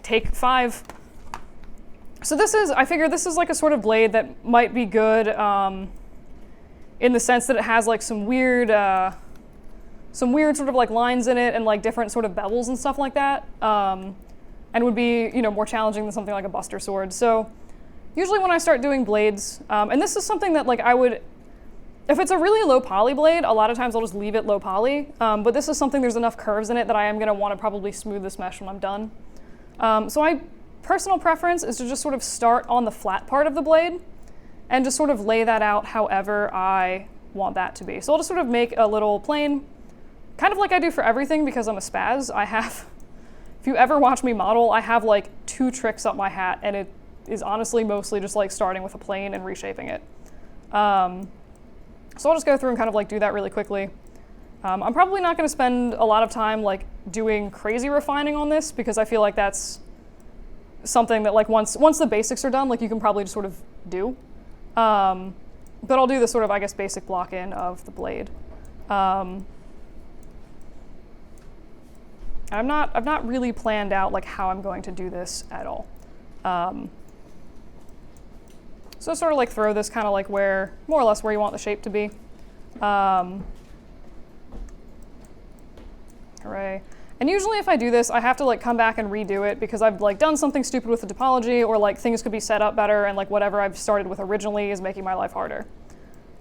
Take 5. So I figure this is like a sort of blade that might be good in the sense that it has like some weird sort of like lines in it and like different sort of bevels and stuff like that, and would be, more challenging than something like a Buster Sword. So usually when I start doing blades, and this is something that like if it's a really low poly blade, a lot of times I'll just leave it low poly, but this is something there's enough curves in it that I am going to want to probably smooth this mesh when I'm done. So my personal preference is to just sort of start on the flat part of the blade and just sort of lay that out however I want that to be. So I'll just sort of make a little plane, kind of like I do for everything because I'm a spaz. If you ever watch me model, I have like 2 tricks up my hat, and it is honestly mostly just like starting with a plane and reshaping it. So I'll just go through and kind of like do that really quickly. I'm probably not going to spend a lot of time like doing crazy refining on this because I feel like that's something that like once the basics are done, like you can probably just sort of do. But I'll do this sort of, I guess, basic block in of the blade. I've not really planned out like how I'm going to do this at all. So sort of like throw this kind of like more or less where you want the shape to be. Hooray. And usually if I do this, I have to like come back and redo it because I've like done something stupid with the topology, or like things could be set up better, and like whatever I've started with originally is making my life harder.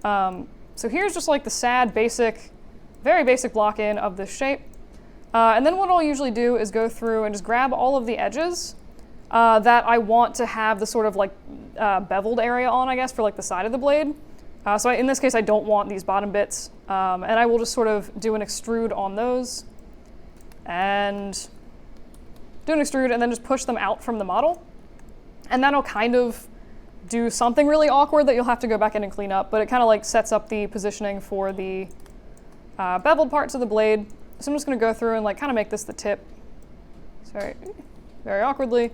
So here's just like the sad very basic block in of this shape. And then what I'll usually do is go through and just grab all of the edges that I want to have the sort of like beveled area on, I guess, for like the side of the blade. So in this case, I don't want these bottom bits. And I will just sort of do an extrude on those and do an extrude and then just push them out from the model. And that'll kind of do something really awkward that you'll have to go back in and clean up, but it kind of like sets up the positioning for the beveled parts of the blade. So I'm just going to go through and like kind of make this the tip. Sorry, very awkwardly. And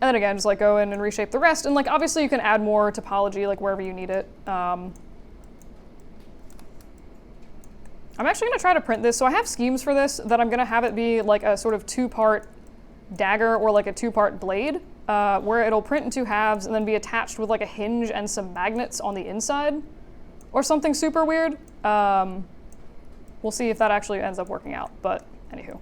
then again, just like go in and reshape the rest. And like obviously you can add more topology like wherever you need it. I'm actually going to try to print this. So I have schemes for this that I'm going to have it be like a sort of 2-part dagger or like a 2-part blade where it'll print in 2 halves and then be attached with like a hinge and some magnets on the inside or something super weird. We'll see if that actually ends up working out, but anywho.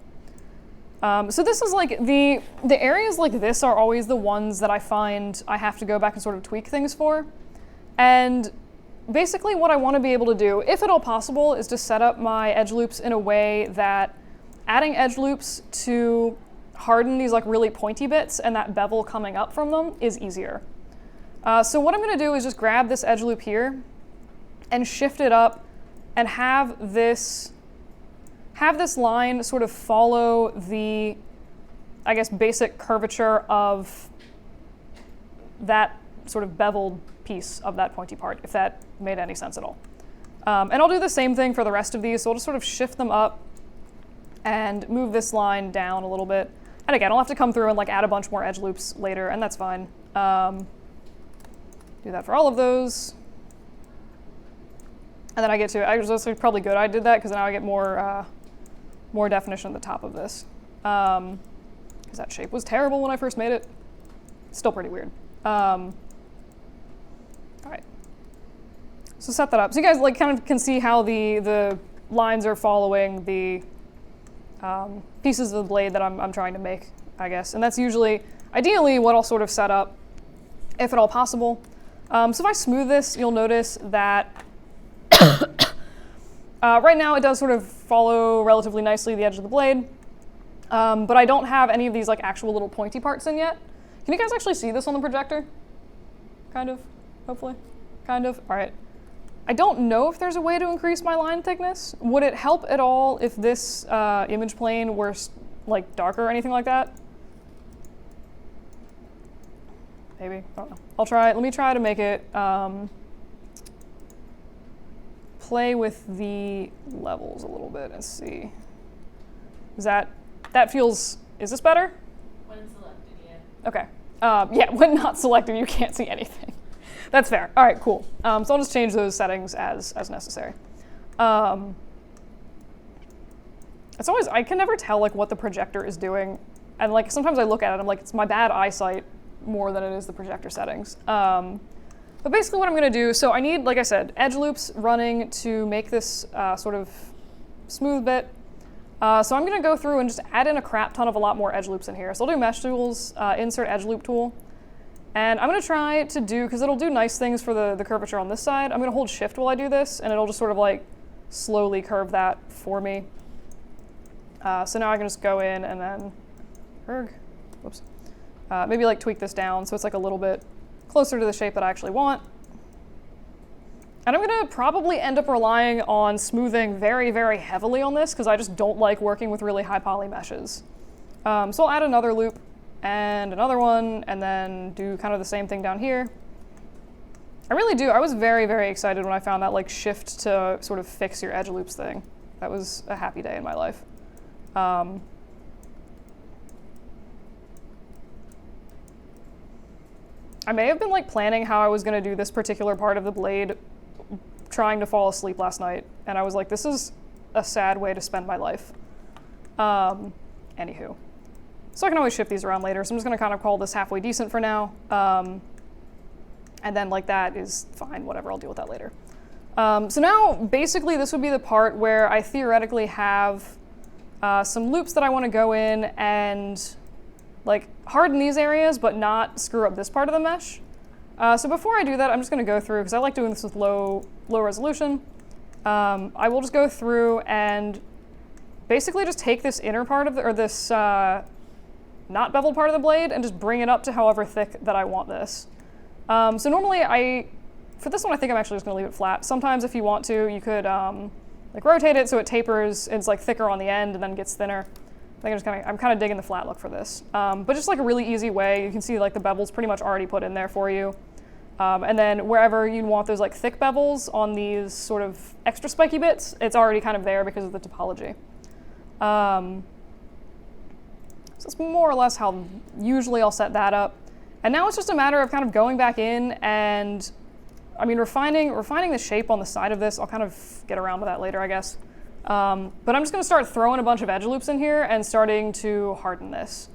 So this is like the areas like this are always the ones that I find I have to go back and sort of tweak things for. And basically what I want to be able to do, if at all possible, is to set up my edge loops in a way that adding edge loops to harden these like really pointy bits and that bevel coming up from them is easier. So what I'm going to do is just grab this edge loop here and shift it up and have this line sort of follow the, I guess, basic curvature of that sort of beveled piece of that pointy part, if that made any sense at all. And I'll do the same thing for the rest of these, so I'll just sort of shift them up and move this line down a little bit. And again, I'll have to come through and like add a bunch more edge loops later, and that's fine. Do that for all of those. And then I get to, I was also probably good I did that, because now I get more definition at the top of this. Because that shape was terrible when I first made it. Still pretty weird. All right. So set that up. So you guys like kind of can see how the lines are following the pieces of the blade that I'm trying to make, I guess. And that's usually, ideally, what I'll sort of set up, if at all possible. So if I smooth this, you'll notice that right now it does sort of follow relatively nicely the edge of the blade, but I don't have any of these like actual little pointy parts in yet. Can you guys actually see this on the projector? Kind of, hopefully, kind of. All right. I don't know if there's a way to increase my line thickness. Would it help at all if this image plane were like darker or anything like that? Maybe, I don't know. I'll try, let me try to make it play with the levels a little bit and see. Is that feels, is this better? When selected, yeah. Okay. Yeah, when not selected, you can't see anything. That's fair. All right, cool. So I'll just change those settings as necessary. It's always, I can never tell like what the projector is doing And like sometimes I look at it, I'm like, it's my bad eyesight more than it is the projector settings. But basically what I'm gonna do, so I need, like I said, edge loops running to make this sort of smooth bit. So I'm gonna go through and just add in a crap ton of a lot more edge loops in here. So I'll do mesh tools, insert edge loop tool. And I'm gonna try to do, because it'll do nice things for the curvature on this side, I'm gonna hold shift while I do this, and it'll just sort of like slowly curve that for me. So now I can just go in and then, whoops, maybe like tweak this down so it's like a little bit closer to the shape that I actually want. And I'm gonna probably end up relying on smoothing very, very heavily on this because I just don't like working with really high poly meshes. So I'll add another loop and another one and then do kind of the same thing down here. I really do, I was very, very excited when I found that like shift to sort of fix your edge loops thing. That was a happy day in my life. I may have been like planning how I was gonna do this particular part of the blade trying to fall asleep last night, and I was like, this is a sad way to spend my life. Anywho. So I can always shift these around later, so I'm just gonna kind of call this halfway decent for now. And then like that is fine, whatever, I'll deal with that later. So now basically this would be the part where I theoretically have some loops that I wanna go in and like harden these areas, but not screw up this part of the mesh. So before I do that, I'm just gonna go through, because I like doing this with low resolution. I will just go through and basically just take this inner part of or this not beveled part of the blade and just bring it up to however thick that I want this. So normally for this one, I think I'm actually just gonna leave it flat. Sometimes if you want to, you could like rotate it so it tapers, it's like thicker on the end and then gets thinner. I think I'm kind of digging the flat look for this. But just like a really easy way, you can see like the bevel's pretty much already put in there for you. And then wherever you want those like thick bevels on these sort of extra spiky bits, it's already kind of there because of the topology. So that's more or less how usually I'll set that up. And now it's just a matter of kind of going back in and, I mean, refining the shape on the side of this. I'll kind of get around to that later, I guess. But I'm just gonna start throwing a bunch of edge loops in here and starting to harden this.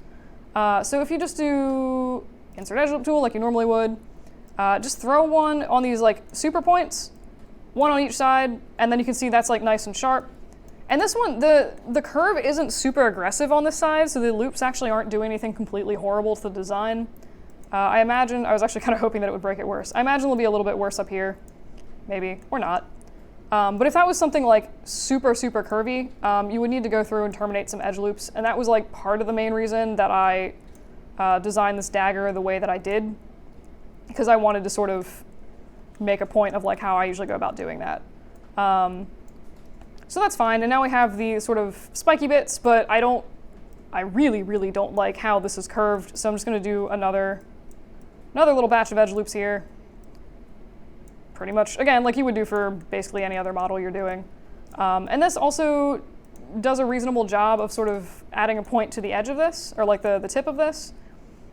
So if you just do insert edge loop tool like you normally would, just throw one on these like super points, one on each side, and then you can see that's like nice and sharp. And this one, the curve isn't super aggressive on this side, so the loops actually aren't doing anything completely horrible to the design. I imagine, I was actually kind of hoping that it would break it worse. I imagine it'll be a little bit worse up here, maybe, or not. But if that was something like super, super curvy, you would need to go through and terminate some edge loops. And that was like part of the main reason that I designed this dagger the way that I did, because I wanted to sort of make a point of like how I usually go about doing that. So that's fine. And now we have the sort of spiky bits, but I really, really don't like how this is curved. So I'm just gonna do another little batch of edge loops here. Pretty much, again, like you would do for basically any other model you're doing. And this also does a reasonable job of sort of adding a point to the edge of this, or like the tip of this.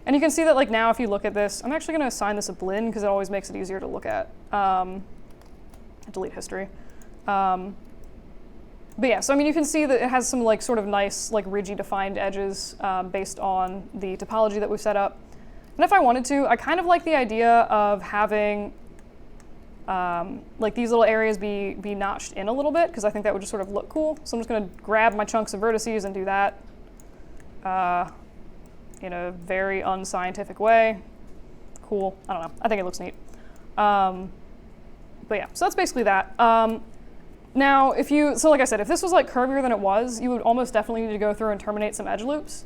And you can see that like now if you look at this, I'm actually gonna assign this a blend because it always makes it easier to look at. Delete history. But yeah, so I mean you can see that it has some like sort of nice like ridgy defined edges based on the topology that we've set up. And if I wanted to, I kind of like the idea of having like these little areas be notched in a little bit because I think that would just sort of look cool. So I'm just gonna grab my chunks of vertices and do that in a very unscientific way. Cool, I don't know, I think it looks neat. But yeah, so that's basically that. Now, so like I said, if this was like curvier than it was, you would almost definitely need to go through and terminate some edge loops.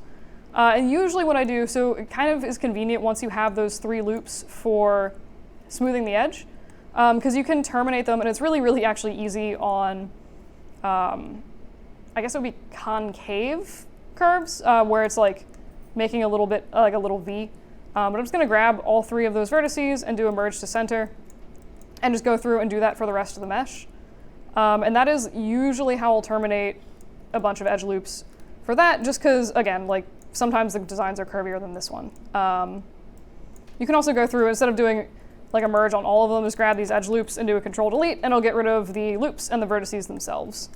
And usually what I do, so it kind of is convenient once you have those 3 loops for smoothing the edge, because you can terminate them, and it's really, really actually easy on, I guess it would be concave curves, where it's like making a little bit, like a little V. But I'm just gonna grab all 3 of those vertices and do a merge to center, and just go through and do that for the rest of the mesh. And that is usually how I'll terminate a bunch of edge loops for that, just because, again, like sometimes the designs are curvier than this one. You can also go through, instead of doing like a merge on all of them, just grab these edge loops and do a control delete, and it'll get rid of the loops and the vertices themselves.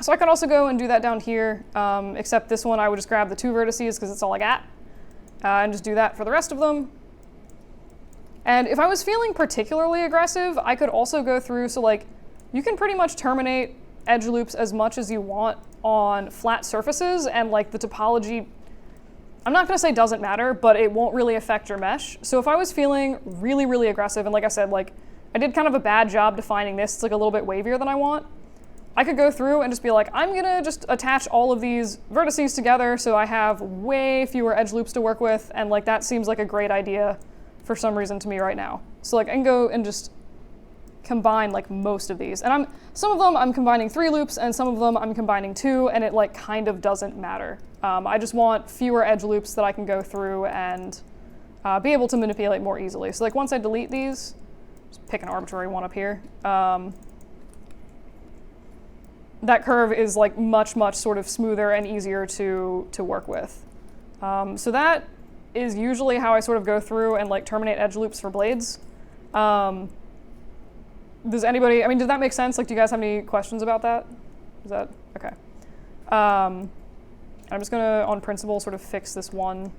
So I could also go and do that down here, except this one I would just grab the 2 vertices because it's all I got, and just do that for the rest of them. And if I was feeling particularly aggressive, I could also go through, so like, you can pretty much terminate edge loops as much as you want on flat surfaces, and like the topology, I'm not gonna say doesn't matter, but it won't really affect your mesh. So if I was feeling really, really aggressive, and like I said, like, I did kind of a bad job defining this, it's like a little bit wavier than I want, I could go through and just be like, I'm gonna just attach all of these vertices together so I have way fewer edge loops to work with, and like that seems like a great idea for some reason to me right now. So like I can go and just combine like most of these. And some of them I'm combining 3 loops and some of them I'm combining 2, and it like kind of doesn't matter. I just want fewer edge loops that I can go through and be able to manipulate more easily. So like once I delete these, just pick an arbitrary one up here. That curve is like much, much sort of smoother and easier to work with. So that is usually how I sort of go through and like terminate edge loops for blades. Does anybody, I mean, did that make sense? Like, do you guys have any questions about that? Is that, okay. I'm just gonna, on principle, sort of fix this one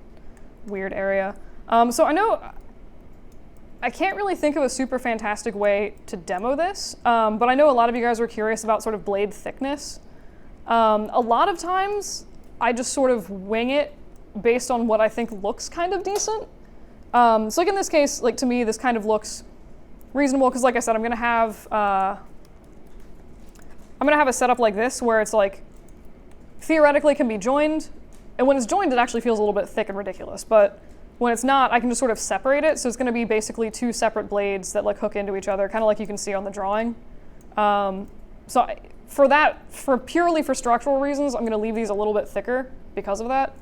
weird area. So I know, I can't really think of a super fantastic way to demo this, but I know a lot of you guys were curious about sort of blade thickness. A lot of times, I just sort of wing it based on what I think looks kind of decent. So like in this case, like to me, this kind of looks reasonable because like I said, I'm gonna have a setup like this where it's like theoretically can be joined, and when it's joined, it actually feels a little bit thick and ridiculous. But when it's not, I can just sort of separate it. So it's gonna be basically 2 separate blades that like hook into each other, kind of like you can see on the drawing. For purely for structural reasons, I'm gonna leave these a little bit thicker because of that.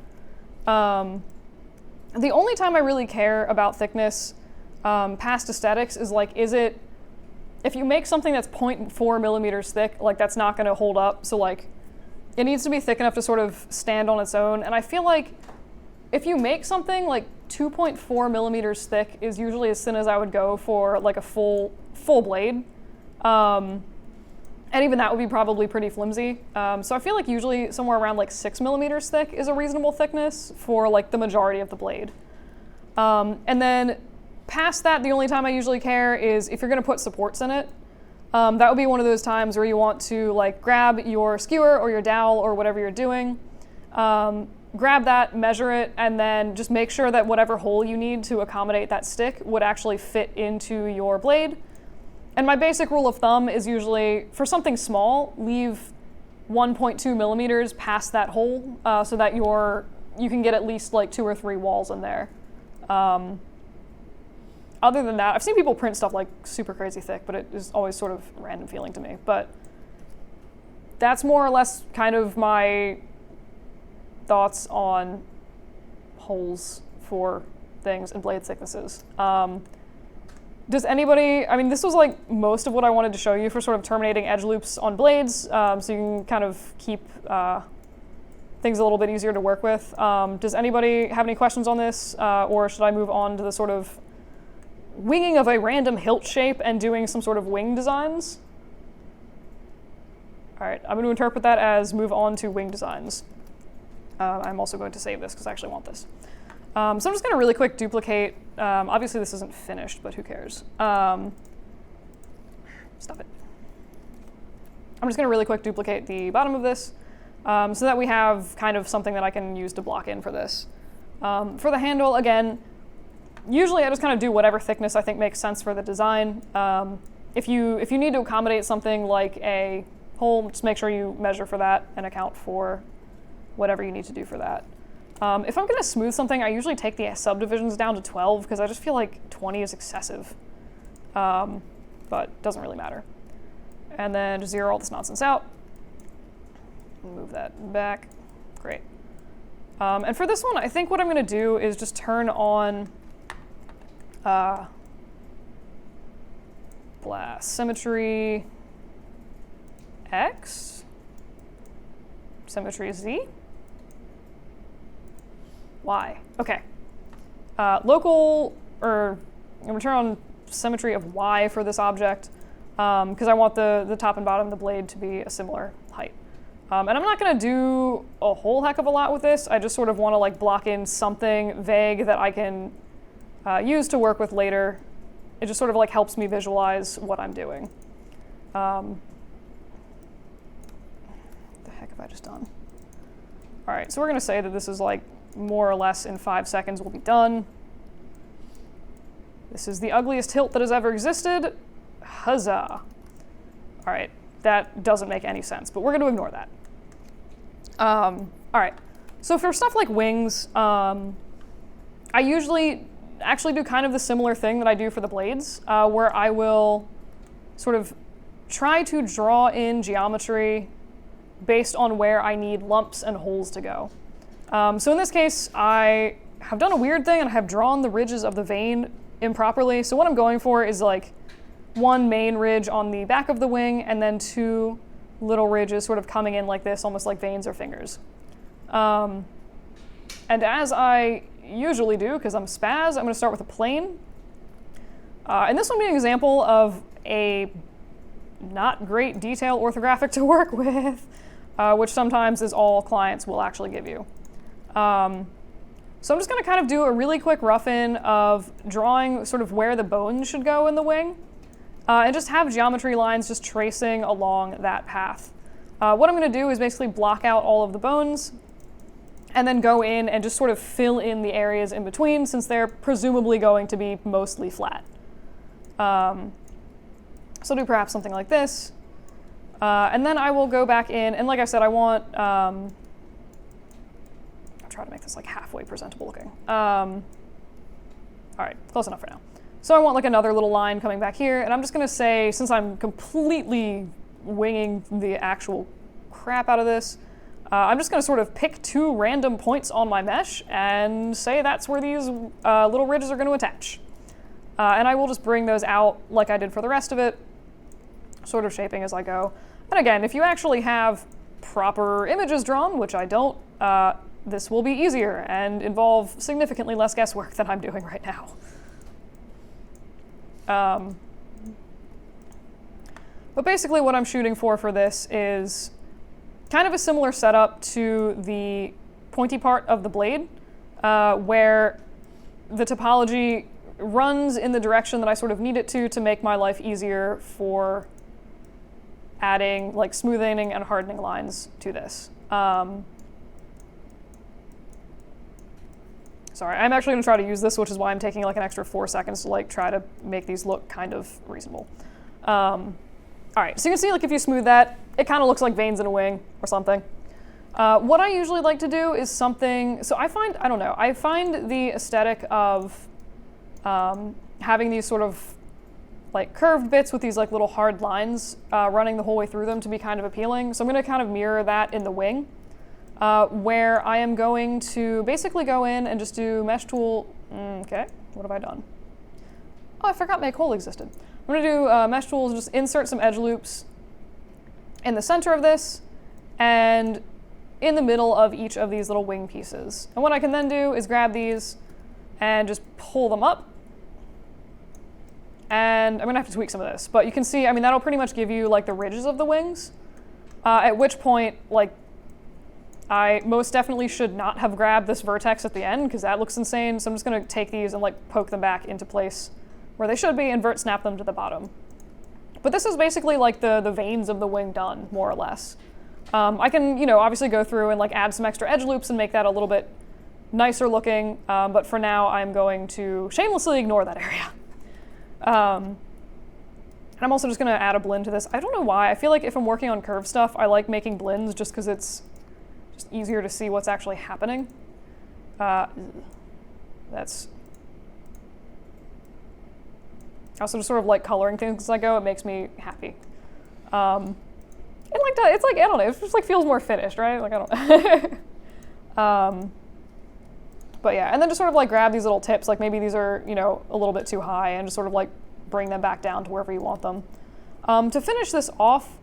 The only time I really care about thickness past aesthetics is like, if you make something that's 0.4 millimeters thick, like that's not gonna hold up. So like, it needs to be thick enough to sort of stand on its own. And I feel like if you make something like 2.4 millimeters thick is usually as thin as I would go for like a full blade. And even that would be probably pretty flimsy. So I feel like usually somewhere around like 6 millimeters thick is a reasonable thickness for like the majority of the blade. And then past that, the only time I usually care is if you're gonna put supports in it. That would be one of those times where you want to like grab your skewer or your dowel or whatever you're doing, grab that, measure it, and then just make sure that whatever hole you need to accommodate that stick would actually fit into your blade. And my basic rule of thumb is usually, for something small, leave 1.2 millimeters past that hole so that you can get at least like 2 or 3 walls in there. Other than that, I've seen people print stuff like super crazy thick, but it is always sort of random feeling to me. But that's more or less kind of my thoughts on holes for things and blade thicknesses. Does anybody, I mean, this was like most of what I wanted to show you for sort of terminating edge loops on blades, so you can kind of keep things a little bit easier to work with. Does anybody have any questions on this, or should I move on to the sort of winging of a random hilt shape and doing some sort of wing designs? All right, I'm going to interpret that as move on to wing designs. I'm also going to save this because I actually want this. So I'm just going to really quick duplicate. Obviously this isn't finished, but who cares? Stop it. I'm just going to really quick duplicate the bottom of this so that we have kind of something that I can use to block in for this. For the handle, again, usually I just kind of do whatever thickness I think makes sense for the design. If you need to accommodate something like a hole, just make sure you measure for that and account for whatever you need to do for that. If I'm going to smooth something, I usually take the subdivisions down to 12 because I just feel like 20 is excessive, but doesn't really matter. And then just zero all this nonsense out. Move that back. Great. And for this one, I think what I'm going to do is just turn on symmetry X, symmetry Z. Y. Okay. Local, or I'm going to turn on symmetry of Y for this object because I want the top and bottom of the blade to be a similar height. And I'm not going to do a whole heck of a lot with this. I just sort of want to like block in something vague that I can use to work with later. It just sort of like helps me visualize what I'm doing. What the heck have I just done? All right, so we're going to say that this is like more or less in 5 seconds we'll be done. This is the ugliest hilt that has ever existed. Huzzah. All right, that doesn't make any sense, but we're going to ignore that. All right, so for stuff like wings, I usually actually do kind of the similar thing that I do for the blades, where I will sort of try to draw in geometry based on where I need lumps and holes to go. So in this case, I have done a weird thing and I have drawn the ridges of the vein improperly. So what I'm going for is like one main ridge on the back of the wing and then two little ridges sort of coming in like this, almost like veins or fingers. And as I usually do, because I'm spaz, I'm going to start with a plane. And this will be an example of a not great detail orthographic to work with, which sometimes is all clients will actually give you. So I'm just going to kind of do a really quick rough-in of drawing sort of where the bones should go in the wing, and just have geometry lines just tracing along that path. What I'm going to do is basically block out all of the bones, and then go in and just sort of fill in the areas in between, since they're presumably going to be mostly flat. So do perhaps something like this. And then I will go back in, and like I said, I want, I'll try to make this like halfway presentable looking. All right, close enough for now. So I want like another little line coming back here, and I'm just gonna say, since I'm completely winging the actual crap out of this, I'm just gonna sort of pick two random points on my mesh and say that's where these little ridges are gonna attach. And I will just bring those out like I did for the rest of it, sort of shaping as I go. And again, if you actually have proper images drawn, which I don't, this will be easier and involve significantly less guesswork than I'm doing right now. But basically what I'm shooting for this is kind of a similar setup to the pointy part of the blade, where the topology runs in the direction that I sort of need it to make my life easier for adding like smoothing and hardening lines to this. Sorry, I'm actually going to try to use this, which is why I'm taking like an extra 4 seconds to like try to make these look kind of reasonable. All right, so you can see like if you smooth that, it kind of looks like veins in a wing or something. What I usually like to do is something, so I find the aesthetic of having these sort of like curved bits with these like little hard lines running the whole way through them to be kind of appealing. So I'm going to kind of mirror that in the wing, where I am going to basically go in and just do mesh tool. Okay, what have I done? Oh, I forgot make hole existed. I'm going to do mesh tools, just insert some edge loops in the center of this and in the middle of each of these little wing pieces. And what I can then do is grab these and just pull them up. And I'm gonna have to tweak some of this, but you can see, I mean, that'll pretty much give you like the ridges of the wings, at which point, like, I most definitely should not have grabbed this vertex at the end because that looks insane. So I'm just gonna take these and like poke them back into place where they should be and vert snap them to the bottom. But this is basically like the veins of the wing done, more or less. I can, you know, obviously go through and like add some extra edge loops and make that a little bit nicer looking, but for now I'm going to shamelessly ignore that area. And I'm also just going to add a blend to this. I don't know why. I feel like if I'm working on curved stuff, I like making blends just because it's just easier to see what's actually happening. That's also just sort of like coloring things as I go. It makes me happy. And like that, it's like, I don't know, it just like feels more finished, right? Like, I don't But yeah, and then just sort of like grab these little tips, like maybe these are, you know, a little bit too high, and just sort of like bring them back down to wherever you want them. To finish this off,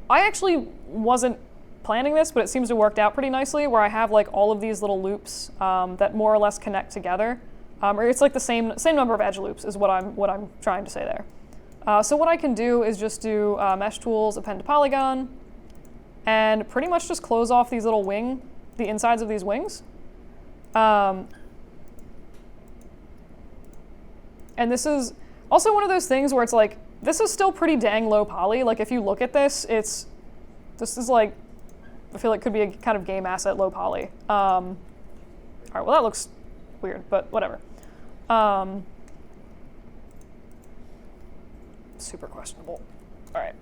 I actually wasn't planning this, but it seems to work out pretty nicely, where I have like all of these little loops that more or less connect together. Or it's like the same number of edge loops is what I'm trying to say there. So what I can do is just do mesh tools, append to polygon, and pretty much just close off these little the insides of these wings. And this is also one of those things where it's like, this is still pretty dang low poly. Like if you look at this, this is like, I feel like could be a kind of game asset low poly. All right, well that looks weird, but whatever. Super questionable. All right.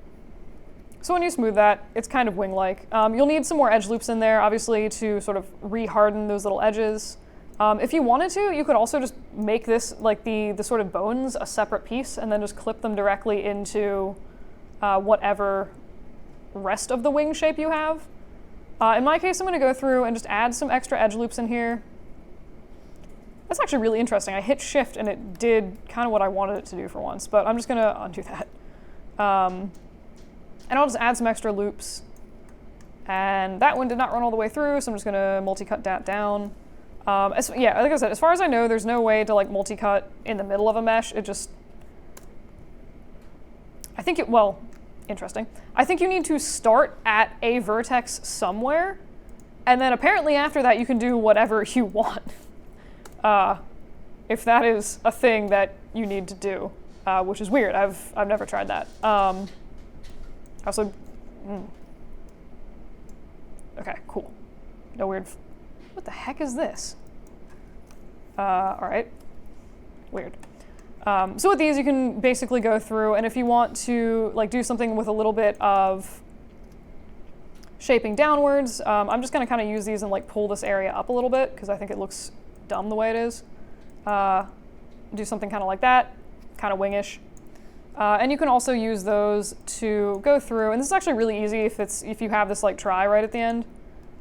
So when you smooth that, it's kind of wing-like. You'll need some more edge loops in there, obviously, to sort of re-harden those little edges. If you wanted to, you could also just make this, like the sort of bones, a separate piece, and then just clip them directly into whatever rest of the wing shape you have. In my case, I'm going to go through and just add some extra edge loops in here. That's actually really interesting. I hit shift and it did kind of what I wanted it to do for once, but I'm just going to undo that. And I'll just add some extra loops. And that one did not run all the way through, so I'm just going to multi-cut that down. Yeah, like I said, as far as I know, there's no way to like multi-cut in the middle of a mesh. It just, well, interesting. I think you need to start at a vertex somewhere, and then apparently after that you can do whatever you want. If that is a thing that you need to do, which is weird. I've never tried that. Also, okay, cool. No weird. What the heck is this? All right, weird. So with these, you can basically go through, and if you want to like do something with a little bit of shaping downwards, I'm just going to kind of use these and like pull this area up a little bit because I think it looks dumb the way it is. Do something kind of like that, kind of wingish. And you can also use those to go through, and this is actually really easy if you have this like try right at the end.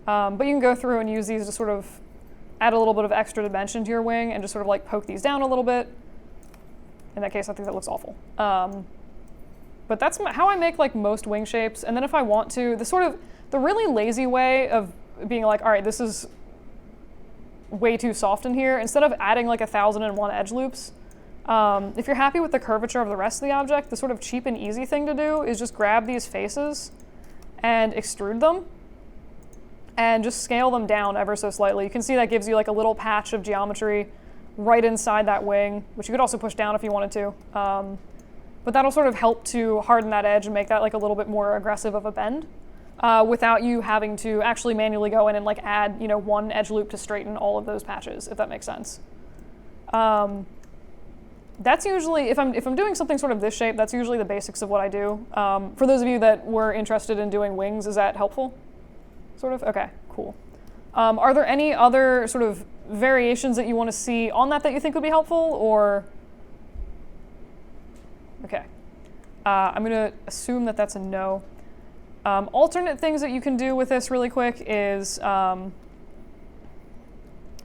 But you can go through and use these to sort of add a little bit of extra dimension to your wing and just sort of like poke these down a little bit. In that case, I think that looks awful. But that's how I make like most wing shapes. And then if I want to, the really lazy way of being like, all right, this is way too soft in here, instead of adding like 1,001 edge loops, if you're happy with the curvature of the rest of the object, the sort of cheap and easy thing to do is just grab these faces and extrude them and just scale them down ever so slightly. You can see that gives you like a little patch of geometry right inside that wing, which you could also push down if you wanted to. But that'll sort of help to harden that edge and make that like a little bit more aggressive of a bend without you having to actually manually go in and like add, one edge loop to straighten all of those patches, if that makes sense. That's usually, if I'm doing something sort of this shape, that's usually the basics of what I do. For those of you that were interested in doing wings, is that helpful? Sort of? Okay, cool. Are there any other sort of variations that you want to see on that you think would be helpful, or? Okay. I'm going to assume that that's a no. Alternate things that you can do with this really quick is, I'm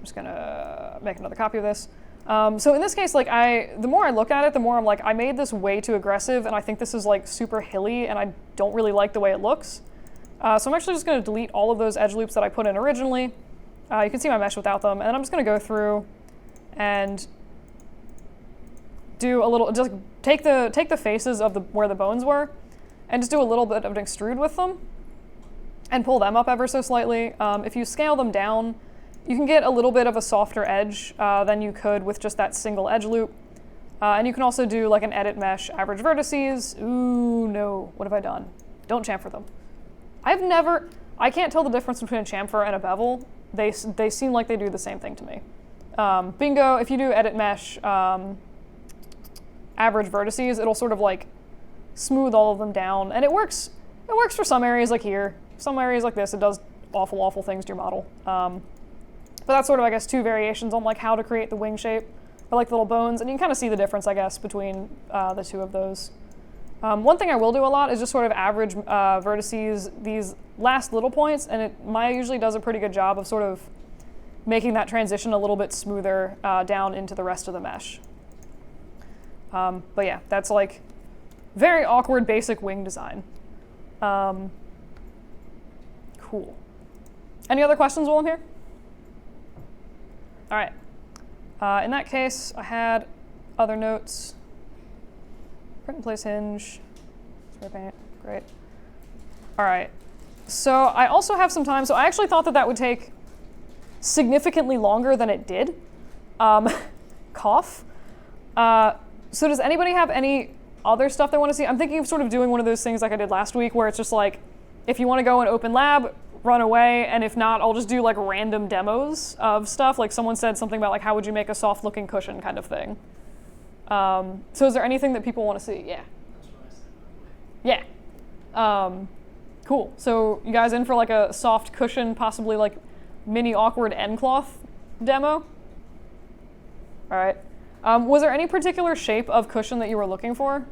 just going to make another copy of this. So in this case, like the more I look at it, the more I'm like, I made this way too aggressive, and I think this is like super hilly, and I don't really like the way it looks. So I'm actually just going to delete all of those edge loops that I put in originally. You can see my mesh without them, and then I'm just going to go through and do a little, just take the faces of where the bones were, and just do a little bit of an extrude with them, and pull them up ever so slightly. If you scale them down, you can get a little bit of a softer edge than you could with just that single edge loop. And you can also do like an edit mesh average vertices. Ooh, no, what have I done? Don't chamfer them. I can't tell the difference between a chamfer and a bevel. They seem like they do the same thing to me. Bingo, if you do edit mesh average vertices, it'll sort of like smooth all of them down. And it works for some areas like here. Some areas like this, it does awful, awful things to your model. But that's sort of, I guess, two variations on like how to create the wing shape, or like the little bones, and you can kind of see the difference, I guess, between the two of those. One thing I will do a lot is just sort of average vertices, these last little points, and Maya usually does a pretty good job of sort of making that transition a little bit smoother down into the rest of the mesh. But yeah, that's like very awkward basic wing design. Cool. Any other questions while I'm here? All right. In that case, I had other notes. Print and place hinge. Spray paint. Great. All right. So I also have some time. So I actually thought that that would take significantly longer than it did. Cough. So does anybody have any other stuff they want to see? I'm thinking of sort of doing one of those things like I did last week where it's just like, if you want to go and open lab, run away, and if not, I'll just do like random demos of stuff. Like someone said something about like, how would you make a soft looking cushion kind of thing. So is there anything that people want to see? Yeah. That's what I said. Yeah. Cool. So you guys in for like a soft cushion, possibly like mini awkward end cloth demo? All right. Was there any particular shape of cushion that you were looking for?